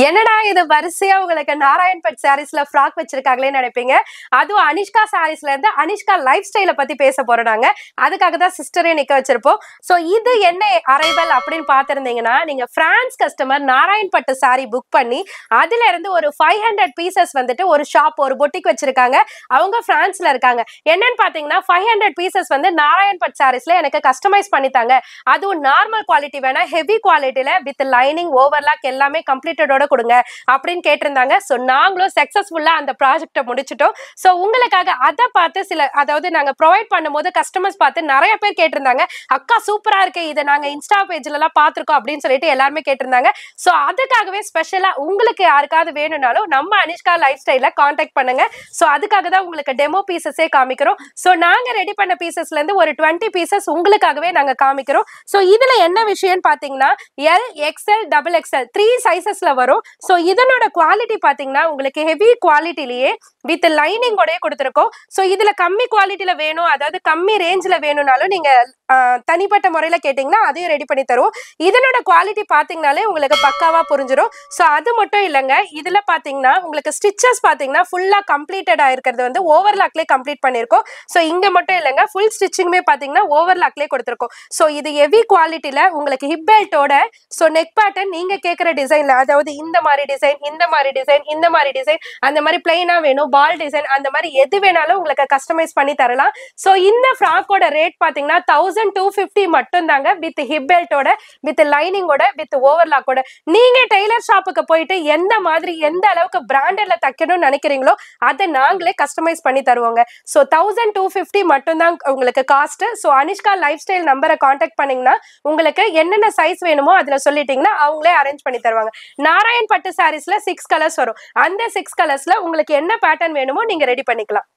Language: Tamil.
என்னடா இது வரிசையா உங்களுக்கு நாராயண்பட் சாரீஸ்ல ஃப்ராக் வச்சிருக்காங்களேன்னு நினைப்பீங்க. அதுவும் அனிஷ்கா சாரீஸ்ல இருந்து அனிஷ்கா லைஃப் ஸ்டைல பத்தி பேச போறோம் நாங்க. அதுக்காக தான் சிஸ்டரே நிக்க வச்சிருப்போம். சோ இது என்ன அரைவல் அப்படின்னு பாத்திருந்தீங்கன்னா, நீங்க பிரான்ஸ் கஸ்டமர் நாராயண்பட்டு சாரி புக் பண்ணி அதுல இருந்து ஒரு 500 பீசஸ் வந்துட்டு ஒரு ஷாப் ஒரு பொட்டிக் வச்சிருக்காங்க. அவங்க பிரான்ஸ்ல இருக்காங்க. என்னன்னு பாத்தீங்கன்னா 500 பீசஸ் வந்து நாராயண்பட் சாரீஸ்ல எனக்கு கஸ்டமைஸ் பண்ணித்தாங்க. அதுவும் நார்மல் குவாலிட்டி வேணா ஹெவி குவாலிட்டில வித் லைனிங் ஓவர்லாக் எல்லாமே கம்ப்ளீட்டடோட கொடுங்க அப்படின்னு கேட்டிருந்தாங்க. சோ நாங்களும் சக்சஸ்ஃபுல்லா அந்த ப்ராஜெக்ட்டை முடிச்சிட்டோம். சோ உங்களுக்காக அதை பார்த்து அதாவது நாங்க ப்ரொவைட் பண்ணும்போது கஸ்டமர்ஸ் பார்த்து நிறைய பேர் கேட்டிருந்தாங்க, அக்கா சூப்பரா இருக்கு, இதை நாங்க இன்ஸ்டா பேஜ்ல எல்லாம் பார்த்திருக்கோம் அப்படின்னு சொல்லிட்டு எல்லாருமே கேட்டிருந்தாங்க. சோ அதுக்காகவே ஸ்பெஷலா உங்களுக்கு யாருக்காவது வேணும்னாலும் நம்ம அனிஷ்கா லைஃப் ஸ்டைல கான்டாக்ட் பண்ணுங்க. சோ அதுக்காக தான் உங்களுக்கு டெமோ பீசஸே காமிக்கிறோம். சோ நாங்க ரெடி பண்ண பீசஸ்ல இருந்து ஒரு 20 பீசஸ் உங்களுக்காகவே நாங்க காமிக்கிறோம். சோ இதுல என்ன விஷயம் பாத்தீங்கன்னா எல் எக்ஸ்எல் டபுள் எக்ஸ்எல் 3 சைசஸ்ல வரும். சோ இதனோட குவாலிட்டி பாத்தீங்கன்னா உங்களுக்கு ஹெவி குவாலிட்டிலேயே வித் லைனிங் ஓடயே கொடுத்திருக்கோம். சோ இதுல கம்மி குவாலிட்டில வேணும், அதாவது கம்மி ரேஞ்ச்ல வேணும்னாலும் நீங்க தனிப்பட்ட முறையில கேட்டீங்கன்னா அதையும் ரெடி பண்ணி தருவோம். இதனோட குவாலிட்டி பாத்தீங்கன்னாலே உங்களுக்கு பக்காவா புரிஞ்சிடும். சோ அது மட்டும் இல்லைங்க, இதுல பாத்தீங்கன்னா உங்களுக்கு ஸ்டிச்சஸ் பாத்தீங்கன்னா ஃபுல்லா கம்ப்ளீட்டடா இருக்கிறது வந்து ஓவர்லாக்லேயே கம்ப்ளீட் பண்ணிருக்கோம். சோ இங்க மட்டும் இல்லைங்க, ஃபுல் ஸ்டிச்சிங்குமே பாத்தீங்கன்னா ஓவர்லாக்லேயே கொடுத்திருக்கோம். சோ இது ஹெவி குவாலிட்டில உங்களுக்கு ஹிப் பெல்ட்டோட சோ நெக் பேட்டர்ன் நீங்க கேட்கிற டிசைன்ல, அதாவது இந்த மாதிரி டிசைன், இந்த மாதிரி டிசைன், இந்த மாதிரி டிசைன், அந்த மாதிரி பிளைனா வேணும், பால் டிசைன், அந்த மாதிரி எது வேணாலும் உங்களுக்கு கஸ்டமைஸ் பண்ணி தரலாம். சோ இந்த ஃப்ராக்கோட ரேட் பாத்தீங்கன்னா 1250 மட்டும் தாங்க, வித் ஹிப் பெல்ட்டோட, வித் லைனிங்கோட, வித் ஓவர்லாக்கோட. நீங்க டெய்லர் ஷாப்புக்கு போயிட்டு எந்த மாதிரி எந்த அளவுக்கு பிராண்டட்ல தைக்கணும்னு நினைக்கிறீங்களோ அதை நாங்களே கஸ்டமைஸ் பண்ணி தருவோங்க. சோ 1250 மட்டும் தான் உங்களுக்கு cost. So Anishka life style நம்பரை கான்டாக்ட் பண்ணீங்கன்னா உங்களுக்கு என்னென்ன சைஸ் வேணுமோ அதுல சொல்லிட்டீங்கன்னா அவங்களே அரேஞ்ச் பண்ணி தருவாங்க. நாராயண் பட்டு சாரீஸ்ல 6 கலர்ஸ் வரும். அந்த 6 கலர்ஸ்ல உங்களுக்கு என்ன பேட்டர்ன் வேணுமோ நீங்க ரெடி பண்ணிக்கலாம்.